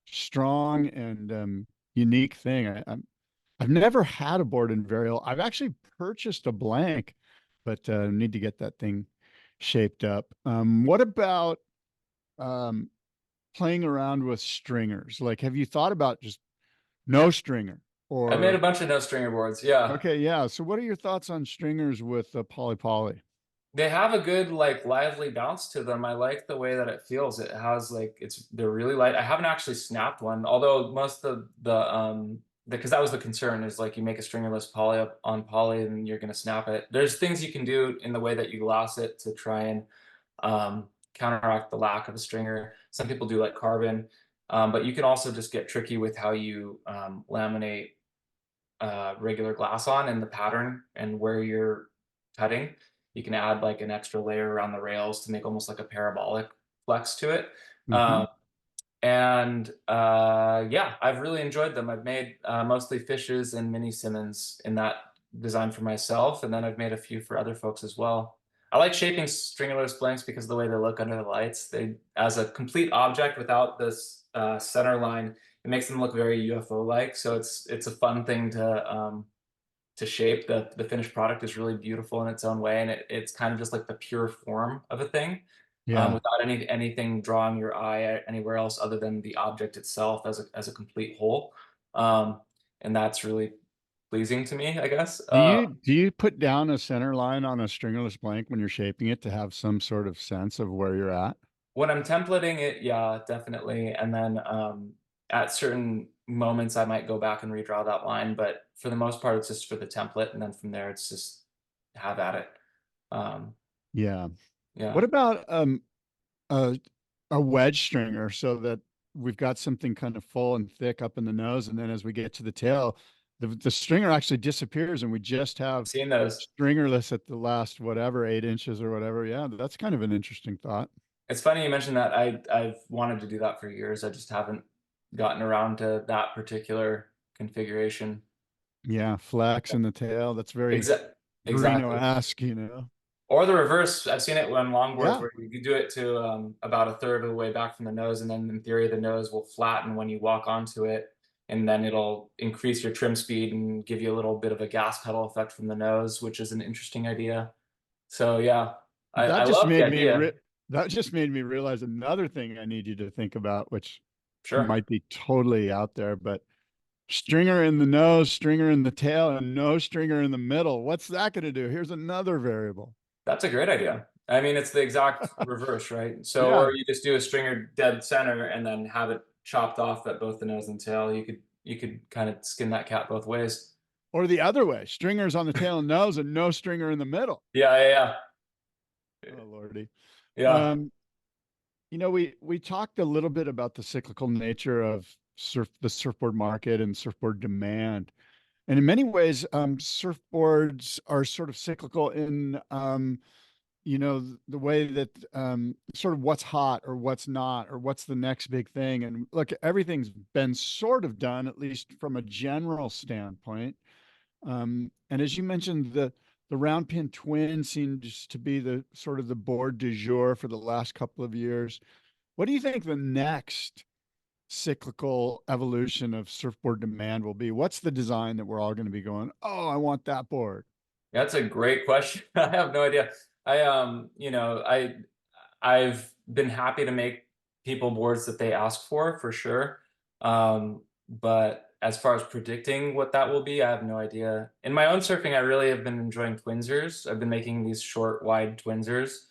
Speaker 2: strong and unique thing. I've never had a board in varial. I've actually purchased a blank, but need to get that thing shaped up. What about um, playing around with stringers? Like, have you thought about just no stringer
Speaker 1: I made a
Speaker 2: or
Speaker 1: bunch of no stringer boards. Yeah.
Speaker 2: okay, yeah. So what are your thoughts on stringers with poly?
Speaker 1: They have a good like lively bounce to them. I like the way that it feels. It has like they're really light. I haven't actually snapped one, although most of the because that was the concern is like you make a stringerless poly up on poly and you're gonna snap it. There's things you can do in the way that you gloss it to try and counteract the lack of a stringer. Some people do like carbon. But you can also just get tricky with how you laminate regular glass on and the pattern and where you're cutting. You can add like an extra layer around the rails to make almost like a parabolic flex to it.
Speaker 2: Hmm.
Speaker 1: Yeah, I've really enjoyed them. I've made mostly fishes and mini Simmons in that design for myself, and then I've made a few for other folks as well. I like shaping stringerless blanks because of the way they look under the lights. They, as a complete object without this center line, it makes them look very UFO-like. So it's a fun thing to shape. The finished product is really beautiful in its own way, and it's kind of just like the pure form of a thing,
Speaker 2: Yeah.
Speaker 1: without anything drawing your eye anywhere else other than the object itself as a complete whole. Um, and that's really pleasing to me, I guess.
Speaker 2: Do you put down a center line on a stringerless blank when you're shaping it to have some sort of sense of where you're at?
Speaker 1: When I'm templating it, yeah, definitely. And then at certain moments, I might go back and redraw that line. But for the most part, it's just for the template. And then from there, it's just have at it. Um,
Speaker 2: Yeah.
Speaker 1: yeah.
Speaker 2: What about a a wedge stringer so that we've got something kind of full and thick up in the nose, and then as we get to the tail, the stringer actually disappears, and we just have
Speaker 1: Seeing those.
Speaker 2: stringerless at the last whatever 8 inches or whatever. Yeah, that's kind of an interesting thought.
Speaker 1: It's funny you mentioned that. I've wanted to do that for years. I just haven't gotten around to that particular configuration.
Speaker 2: Yeah, flex in the tail. That's very
Speaker 1: Exactly.
Speaker 2: Bruno-esque, you know.
Speaker 1: Or the reverse. I've seen it on longboards
Speaker 2: Yeah.
Speaker 1: where you do it to about a third of the way back from the nose, and then in theory the nose will flatten when you walk onto it, and then it'll increase your trim speed and give you a little bit of a gas pedal effect from the nose, which is an interesting idea. So yeah, I
Speaker 2: That just
Speaker 1: love the
Speaker 2: made me
Speaker 1: idea.
Speaker 2: that just made me realize another thing I need you to think about, which
Speaker 1: Sure.
Speaker 2: might be totally out there, but stringer in the nose, stringer in the tail, and no stringer in the middle. What's that going to do? Here's another variable.
Speaker 1: That's a great idea. I mean, it's the exact reverse, right? So,
Speaker 2: Yeah.
Speaker 1: or you just do a stringer dead center and then have it chopped off at both the nose and tail. You could kind of skin that cat both ways.
Speaker 2: Or the other way, stringers on the tail and nose and no stringer in the middle.
Speaker 1: Yeah, yeah,
Speaker 2: Oh, Lordy.
Speaker 1: yeah.
Speaker 2: Um, we talked a little bit about the cyclical nature of the surfboard market and surfboard demand. And in many ways, surfboards are sort of cyclical in the way that sort of what's hot or what's not or what's the next big thing. And look, everything's been sort of done, at least from a general standpoint. And as you mentioned, the round pin twin seems to be the sort of the board du jour for the last couple of years. What do you think the next cyclical evolution of surfboard demand will be? What's the design that we're all going to be going, oh, I want that board?
Speaker 1: That's a great question. I have no idea. I've been happy to make people boards that they ask for sure. But as far as predicting what that will be, I have no idea. In my own surfing, I really have been enjoying Twinsers. I've been making these short, wide Twinsers.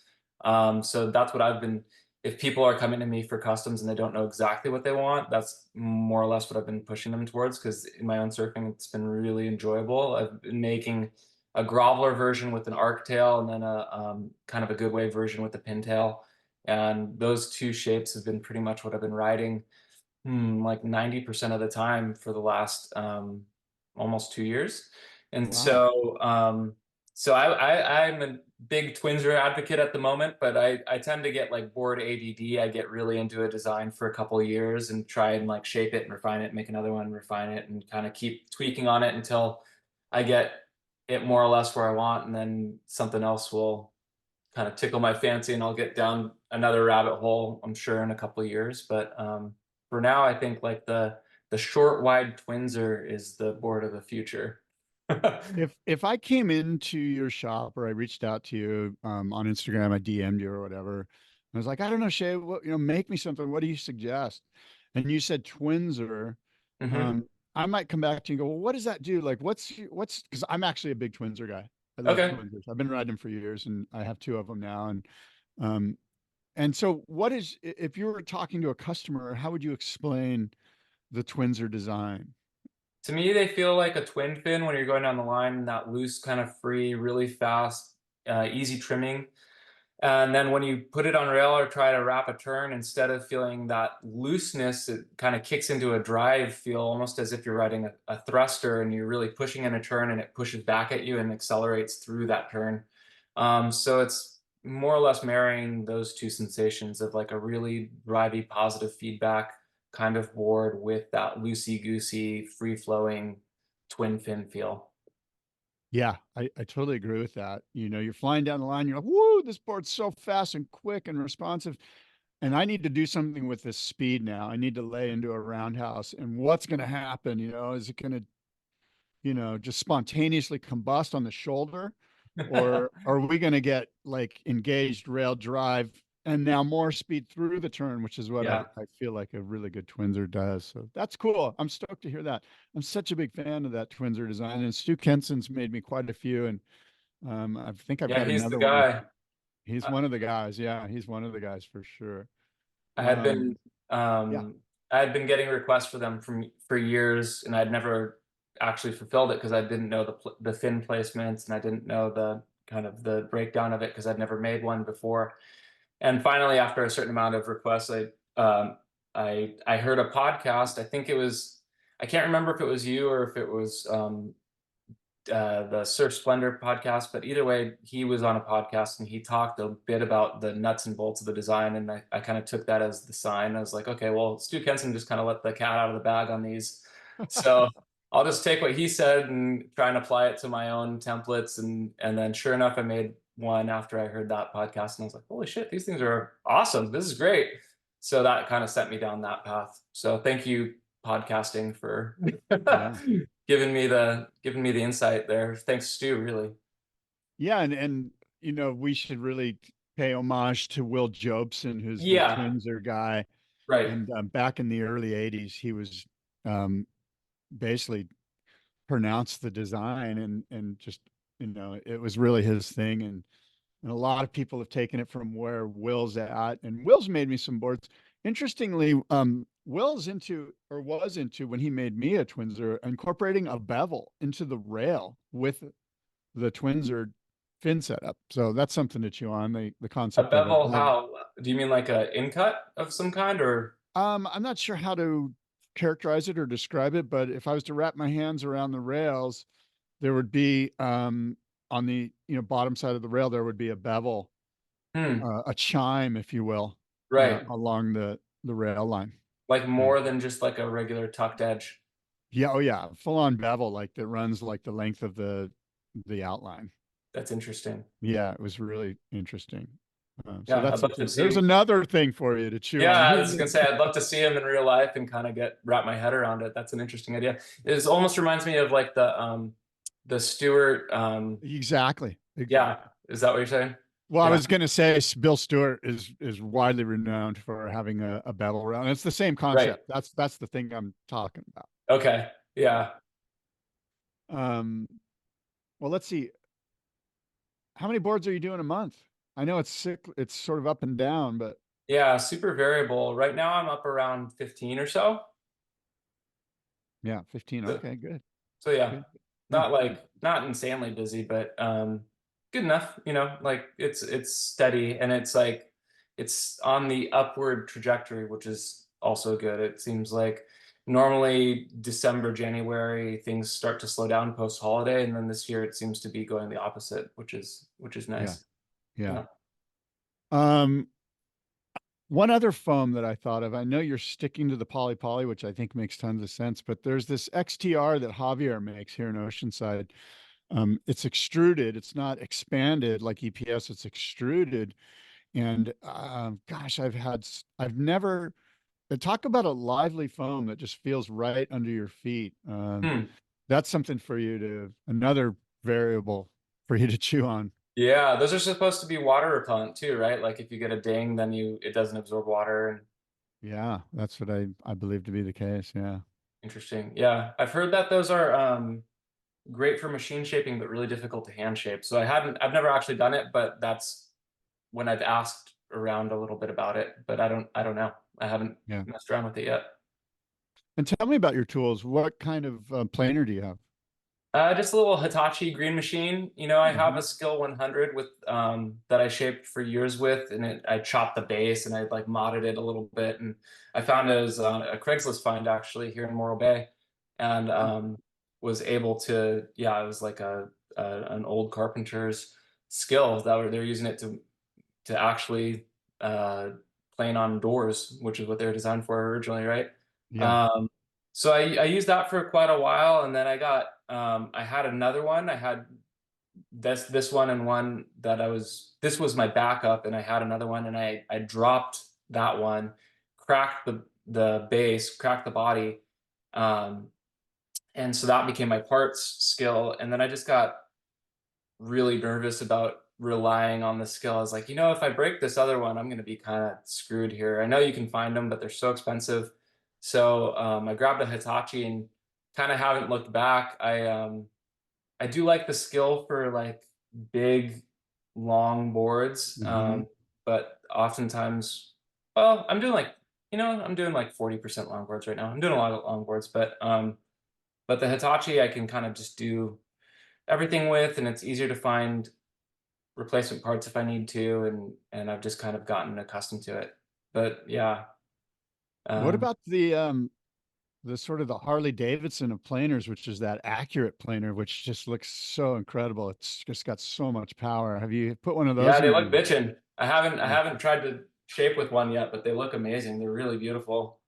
Speaker 1: So that's what I've been. If people are coming to me for customs and they don't know exactly what they want, that's more or less what I've been pushing them towards. Because in my own surfing, it's been really enjoyable. I've been making a groveler version with an arc tail, and then a kind of a good wave version with a pintail. And those two shapes have been pretty much what I've been riding like 90% of the time for the last almost 2 years. And
Speaker 2: Wow.
Speaker 1: so I'm a big Twinszer advocate at the moment, but I tend to get like bored ADD. I get really into a design for a couple of years and try and like shape it and refine it, make another one, refine it, and kind of keep tweaking on it until I get it more or less where I want, and then something else will kind of tickle my fancy and I'll get down another rabbit hole, I'm sure, in a couple of years. But for now, I think like the short wide Twinszer is the board of the future.
Speaker 2: If I came into your shop or I reached out to you on Instagram, I DM'd you or whatever, I was like, I don't know, Shay, make me something. What do you suggest? And you said Twinzer.
Speaker 1: Hmm.
Speaker 2: Um, I might come back to you and go, well, what does that do? Like, what's because I'm actually a big Twinzer guy. I love
Speaker 1: Okay.
Speaker 2: Twinzers. I've been riding them for years, and I have two of them now. Um, and so, if you were talking to a customer, how would you explain the Twinzer design?
Speaker 1: To me, they feel like a twin fin when you're going down the line, that loose, kind of free, really fast, easy trimming. And then when you put it on rail or try to wrap a turn, instead of feeling that looseness, it kind of kicks into a drive feel, almost as if you're riding a thruster and you're really pushing in a turn and it pushes back at you and accelerates through that turn. So it's more or less marrying those two sensations of like a really drivey, positive feedback kind of board with that loosey-goosey, free-flowing twin fin feel.
Speaker 2: Yeah, I totally agree with that. You know, you're flying down the line, you're like, whoo, this board's so fast and quick and responsive. And I need to do something with this speed now. I need to lay into a roundhouse. And what's going to happen? You know, is it going to, just spontaneously combust on the shoulder? Or are we going to get like engaged rail drive and now more speed through the turn, which is what
Speaker 1: Yeah.
Speaker 2: I feel like a really good Twinzer does. So that's cool. I'm stoked to hear that. I'm such a big fan of that Twinzer design. And Stu Kenson's made me quite a few. And I think I've
Speaker 1: Yeah,
Speaker 2: got
Speaker 1: he's the
Speaker 2: another one.
Speaker 1: guy.
Speaker 2: He's one of the guys. Yeah, he's one of the guys for sure.
Speaker 1: I had
Speaker 2: Um,
Speaker 1: been
Speaker 2: yeah.
Speaker 1: I had been getting requests for them for years, and I'd never actually fulfilled it because I didn't know the fin placements and I didn't know the kind of the breakdown of it because I'd never made one before. And finally, after a certain amount of requests, I heard a podcast. I think it was, I can't remember if it was you or if it was the Surf Splendor podcast, but either way, he was on a podcast and he talked a bit about the nuts and bolts of the design. And I kind of took that as the sign. I was like, okay, well, Stu Kenson just kind of let the cat out of the bag on these. So I'll just take what he said and try and apply it to my own templates. And then sure enough, I made one after I heard that podcast and I was like, holy shit, these things are awesome. This is great. So that kind of sent me down that path. So thank you, podcasting, for
Speaker 2: Yeah.
Speaker 1: giving me the insight there. Thanks, Stu, really.
Speaker 2: Yeah, and we should really pay homage to Will Jobson, who's the
Speaker 1: Yeah,
Speaker 2: Twinzer guy.
Speaker 1: right.
Speaker 2: And back in the early '80s, he was um, basically pronounced the design, and just it was really his thing. And a lot of people have taken it from where Will's at. And Will's made me some boards. Interestingly, Will's into, or was into, when he made me a Twinzer, incorporating a bevel into the rail with the Twinzer fin setup. So that's something to chew on. The
Speaker 1: A
Speaker 2: concept of a
Speaker 1: bevel,
Speaker 2: bevel.
Speaker 1: how? Do you mean like a incut of some kind, or?
Speaker 2: I'm not sure how to characterize it or describe it, but if I was to wrap my hands around the rails, there would be on the bottom side of the rail there would be a bevel,
Speaker 1: Hmm,
Speaker 2: a chime, if you will,
Speaker 1: right.
Speaker 2: along the rail line.
Speaker 1: Like
Speaker 2: Yeah.
Speaker 1: more than just like a regular tucked edge.
Speaker 2: Yeah. Oh, yeah. Full on bevel, like that runs like the length of the outline.
Speaker 1: That's interesting.
Speaker 2: Yeah, it was really interesting. So
Speaker 1: Yeah,
Speaker 2: that's
Speaker 1: I'd love to
Speaker 2: something. There's
Speaker 1: see.
Speaker 2: another thing for you to chew
Speaker 1: Yeah,
Speaker 2: on.
Speaker 1: I was gonna say I'd love to see him in real life and kind of get wrap my head around it. That's an interesting idea. It almost reminds me of like the Stewart
Speaker 2: Exactly.
Speaker 1: yeah,
Speaker 2: Exactly.
Speaker 1: is that what you're saying?
Speaker 2: Well, I
Speaker 1: Yeah,
Speaker 2: was going to say Bill Stewart is widely renowned for having a bevel round. It's the same
Speaker 1: right.
Speaker 2: concept. That's the thing I'm talking about.
Speaker 1: Okay. Yeah.
Speaker 2: Um, well, let's see. How many boards are you doing a month? I know it's sort of up and down, but
Speaker 1: Yeah, super variable. Right now I'm up around 15 or so.
Speaker 2: yeah, 15.
Speaker 1: So,
Speaker 2: Okay, good.
Speaker 1: so yeah,
Speaker 2: Good. Yeah.
Speaker 1: not insanely busy, but good enough, like it's steady and it's like it's on the upward trajectory, which is also good. It seems like normally December, January, things start to slow down post holiday, and then this year it seems to be going the opposite, which is
Speaker 2: Yeah.
Speaker 1: nice.
Speaker 2: Yeah.
Speaker 1: Yeah.
Speaker 2: Um, One other foam that I thought of, I know you're sticking to the poly, which I think makes tons of sense, but there's this XTR that Javier makes here in Oceanside. It's extruded. It's not expanded like EPS. It's extruded. And gosh, I've never talk about a lively foam that just feels right under your feet.
Speaker 1: Hmm.
Speaker 2: That's something for you another variable for you to chew on.
Speaker 1: Yeah, those are supposed to be water repellent too, right? Like if you get a ding, then it doesn't absorb water. And
Speaker 2: Yeah, that's what I believe to be the case. Yeah.
Speaker 1: interesting. Yeah, I've heard that those are great for machine shaping, but really difficult to hand shape. So I've never actually done it, but that's when I've asked around a little bit about it. But I don't know. I haven't
Speaker 2: Yeah.
Speaker 1: messed around with it yet.
Speaker 2: And tell me about your tools. What kind of planer do you have?
Speaker 1: Just a little Hitachi green machine. I have a Skill 100 with that I shaped for years with, and I chopped the base and I like modded it a little bit, and I found it as a Craigslist find actually here in Morro Bay, and was able to, yeah, it was like an old carpenter's skill that they're using it to actually plane on doors, which is what they were designed for originally, right?
Speaker 2: Yeah.
Speaker 1: So I used that for quite a while, and then I had another one. I had this one and one that this was my backup, and I had another one, and I dropped that one, cracked the base, cracked the body, um, and so that became my parts skill. And then I just got really nervous about relying on the skill. I was like, if I break this other one, I'm going to be kind of screwed here. I know you can find them, but they're so expensive. So I grabbed a Hitachi and kind of haven't looked back. I do like the skill for like big, long boards, but oftentimes, well, I'm doing like 40% longboards right now. I'm doing a lot of longboards, but the Hitachi I can kind of just do everything with, and it's easier to find replacement parts if I need to, and I've just kind of gotten accustomed to it. But yeah.
Speaker 2: What
Speaker 1: Um,
Speaker 2: about the sort of the Harley Davidson of planers, which is that accurate planer, which just looks so incredible. It's just got so much power. Have you put one of those
Speaker 1: yeah,
Speaker 2: in
Speaker 1: they
Speaker 2: your
Speaker 1: look
Speaker 2: hand?
Speaker 1: bitchin'. I
Speaker 2: Yeah.
Speaker 1: haven't tried to shape with one yet, but they look amazing. They're really beautiful.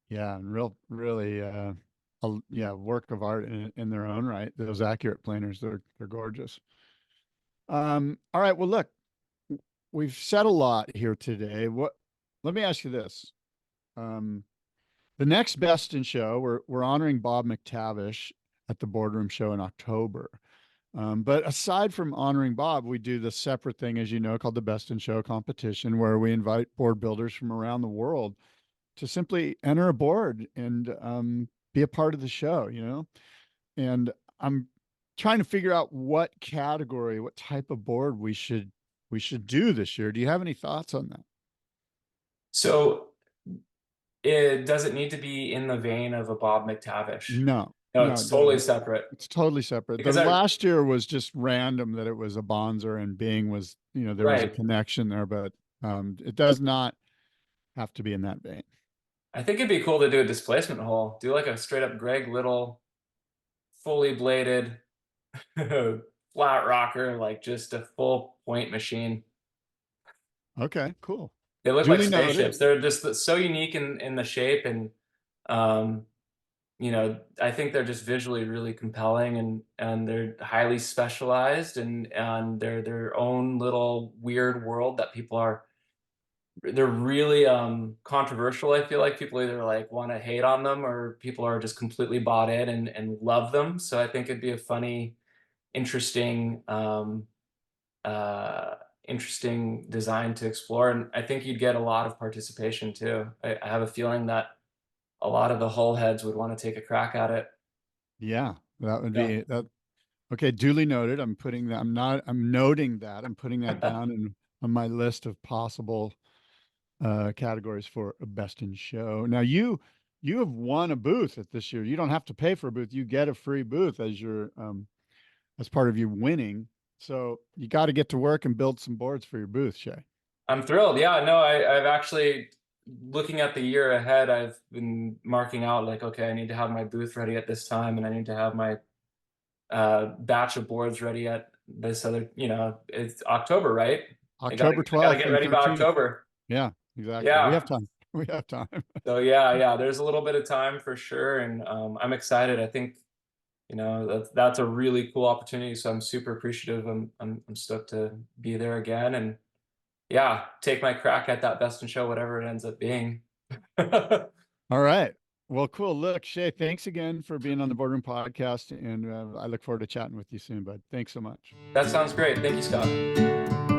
Speaker 2: Yeah, and really, yeah, work of art in their own right. Those accurate planers, they're gorgeous. All right. Well, look, we've said a lot here today. Let me ask you this. Um, the next Best in Show, we're honoring Bob McTavish at the Boardroom Show in October. But aside from honoring Bob, we do this separate thing, as you know, called the Best in Show competition, where we invite board builders from around the world to simply enter a board and be a part of the show, And I'm trying to figure out what category, what type of board we should do this year. Do you have any thoughts on that?
Speaker 1: So it doesn't need to be in the vein of a Bob McTavish.
Speaker 2: No,
Speaker 1: No,
Speaker 2: no,
Speaker 1: it's totally
Speaker 2: no.
Speaker 1: separate.
Speaker 2: It's totally separate. The
Speaker 1: Because I
Speaker 2: last year was just random that it was a Bonzer and Bing was, there was a
Speaker 1: right.
Speaker 2: connection there, but it does not have to be in that vein.
Speaker 1: I think it'd be cool to do a displacement hole. Do like a straight up Greg Little, fully bladed flat rocker, like just a full point machine.
Speaker 2: Okay, cool.
Speaker 1: They look like
Speaker 2: Duly noted.
Speaker 1: spaceships. They're just so unique in the shape, and um, I think they're just visually really compelling, and they're highly specialized, and they're their own little weird world that they're really controversial. I feel like people either like want to hate on them, or people are just completely bought in and love them. So I think it'd be a funny, interesting uh interesting design to explore, and I think you'd get a lot of participation too. I have a feeling that a lot of the hull heads would want to take a crack at it.
Speaker 2: Yeah, that would
Speaker 1: Yeah.
Speaker 2: be that. Okay, duly noted. I'm noting that. I'm putting that down on my list of possible categories for a best in show. Now you have won a booth at this year. You don't have to pay for a booth. You get a free booth as part of you winning. So you got to get to work and build some boards for your booth, Shay.
Speaker 1: I'm thrilled. Yeah, no, I've actually, looking at the year ahead, I've been marking out like, okay, I need to have my booth ready at this time, and I need to have my batch of boards ready at this other, it's October, right?
Speaker 2: October
Speaker 1: I gotta
Speaker 2: 12th
Speaker 1: get
Speaker 2: and
Speaker 1: ready by
Speaker 2: 13th.
Speaker 1: October.
Speaker 2: Yeah, exactly. We have
Speaker 1: Yeah.
Speaker 2: time. We have time.
Speaker 1: So yeah, there's a little bit of time for sure, and I'm excited. I think that's a really cool opportunity. So I'm super appreciative. I'm stoked to be there again, and yeah, take my crack at that best in show, whatever it ends up being. That
Speaker 2: All right. Well, cool. Look, Shay, thanks again for being on the Boardroom Podcast, and I look forward to chatting with you soon, bud. Thanks so much.
Speaker 1: sounds great. Thank you, Scott.